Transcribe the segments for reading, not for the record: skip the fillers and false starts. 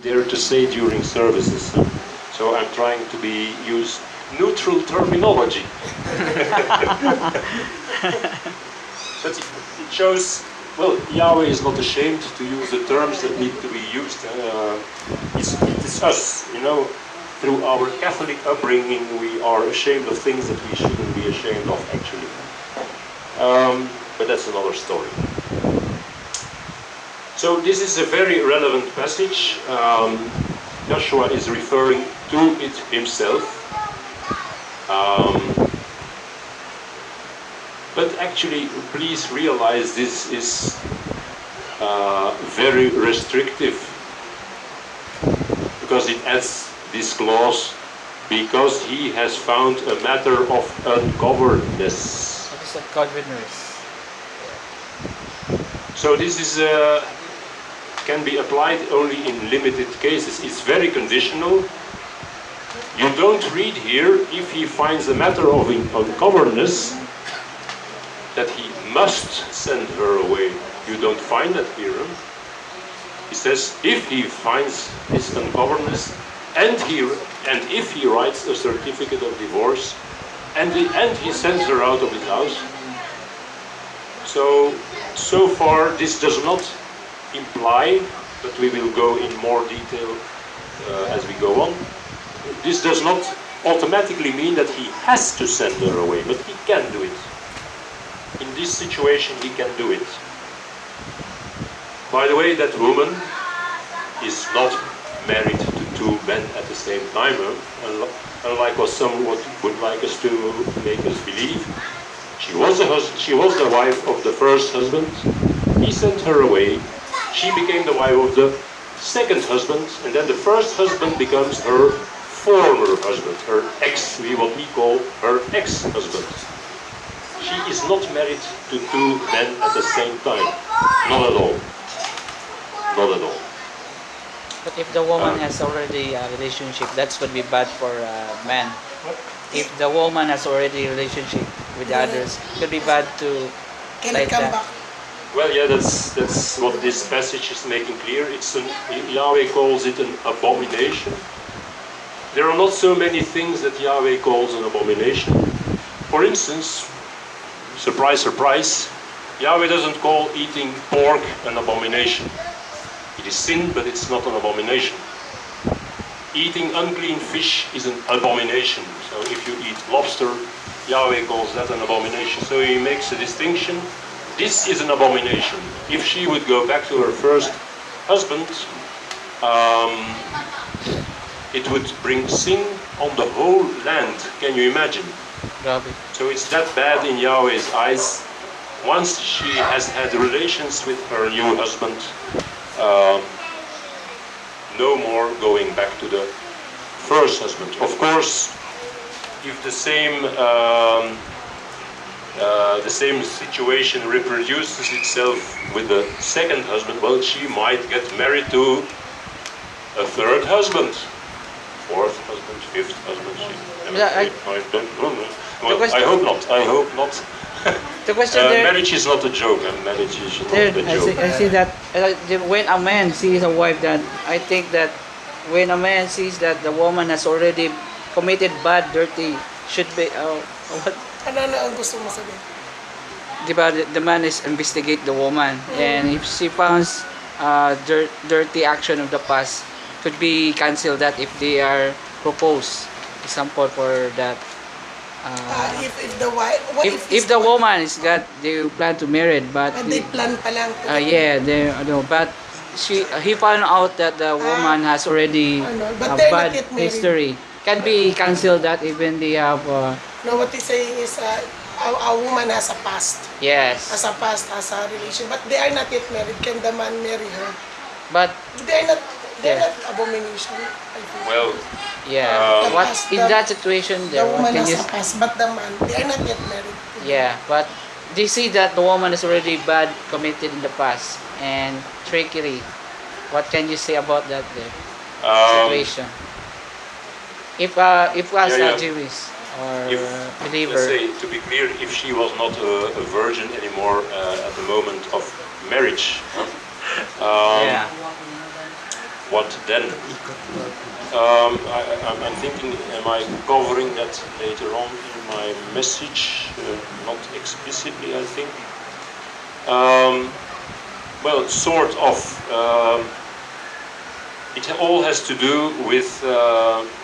dare to say during services. So I'm trying to use neutral terminology. But it shows, well, Yahweh is not ashamed to use the terms that need to be used. It's us, you know. Through our Catholic upbringing, we are ashamed of things that we shouldn't be ashamed of, actually. But that's another story. So this is a very relevant passage. Joshua is referring to it himself. But actually, please realize this is very restrictive, because it adds this clause, because he has found a matter of ungovernedness. What is ungovernedness? So this is can be applied only in limited cases. It's very conditional. You don't read here, if he finds a matter of ungovernedness, that he must send her away. You don't find that here. He says, if he finds this ungovernedness, and if he writes a certificate of divorce, and he sends her out of his house. So far this does not imply, but we will go in more detail as we go on. This does not automatically mean that he has to send her away, but he can do it. In this situation he can do it. By the way, that woman is not married to two men at the same time, unlike what some would like us to make us believe. She was the wife of the first husband. He sent her away. She became the wife of the second husband, and then the first husband becomes her former husband, her what we call her ex-husband. She is not married to two men at the same time. Not at all. Not at all. But if the woman has already a relationship, that would be bad for men. If the woman has already a relationship with others, it could be bad to like that. Well, yeah, that's what this passage is making clear. Yahweh calls it an abomination. There are not so many things that Yahweh calls an abomination. For instance, surprise, surprise, Yahweh doesn't call eating pork an abomination. It is sin, but it's not an abomination. Eating unclean fish is an abomination. So if you eat lobster, Yahweh calls that an abomination. So he makes a distinction. This is an abomination. If she would go back to her first husband, it would bring sin on the whole land. Can you imagine? So it's that bad in Yahweh's eyes. Once she has had relations with her new husband, no more going back to the first husband. Of course, if the same situation reproduces itself with the second husband, well, she might get married to a third husband, fourth husband, fifth husband. I don't know. Well, I hope not. I hope not. The question marriage is not a joke. Marriage is not a joke. I see that when a man sees a wife, that I think that when a man sees that the woman has already committed bad, dirty, should be what? Ano ang gusto mo sabihin? Diba, the man is investigate the woman, and if she finds dirty action of the past, could be cancel that if they are proposed. Example for that. If the wife, if the woman is got, they plan to marry, but they plan pa lang. yeah, they but he found out that the woman has already a bad history. Can be cancelled that even they have. No, what he's saying is a woman has a past. Yes. Has a past, has a relation, but they are not yet married. Can the man marry her? But they are not. They are not abomination. I think. Well, yeah. What in that situation? The woman has a past, but the man, they are not yet married. Yeah, but they see that the woman is already bad committed in the past and trickery. What can you say about that situation? If us are Jewish or believer. Let's say, to be clear, if she was not a virgin anymore at the moment of marriage, what then? I'm thinking, am I covering that later on in my message? Not explicitly, I think. Well, sort of. It all has to do with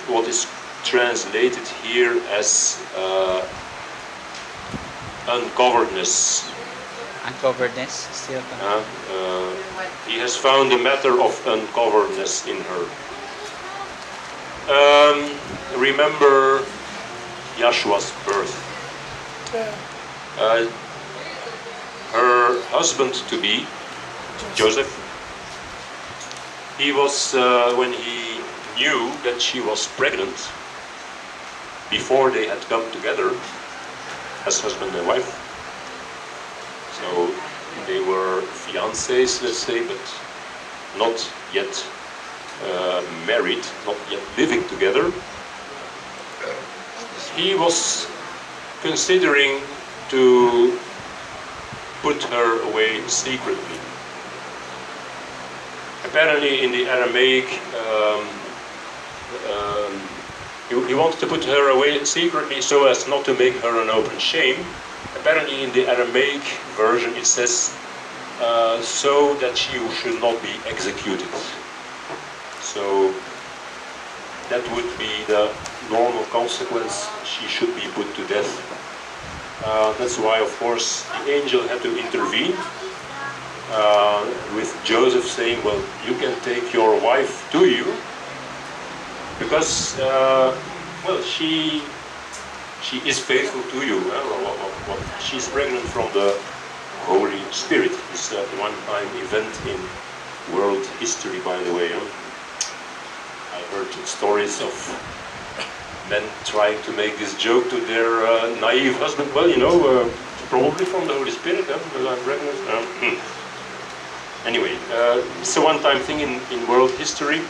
what is translated here as uncoveredness. Uncoveredness, still. He has found a matter of uncoveredness in her. Remember Yeshua's birth. Her husband-to-be, Joseph, he was, when he knew that she was pregnant, before they had come together as husband and wife, so they were fiancés, let's say, but not yet married, not yet living together. He was considering to put her away secretly. Apparently in the Aramaic, he wanted to put her away secretly so as not to make her an open shame. Apparently in the Aramaic version it says, so that she should not be executed. So that would be the normal consequence, she should be put to death. That's why, of course, the angel had to intervene with Joseph saying, well, you can take your wife to you, because, well, she is faithful to you. She's pregnant from the Holy Spirit. It's a one-time event in world history, by the way. I heard stories of men trying to make this joke to their naive husband. Well, you know, probably from the Holy Spirit, because I'm pregnant. Anyway, it's a one-time thing in world history.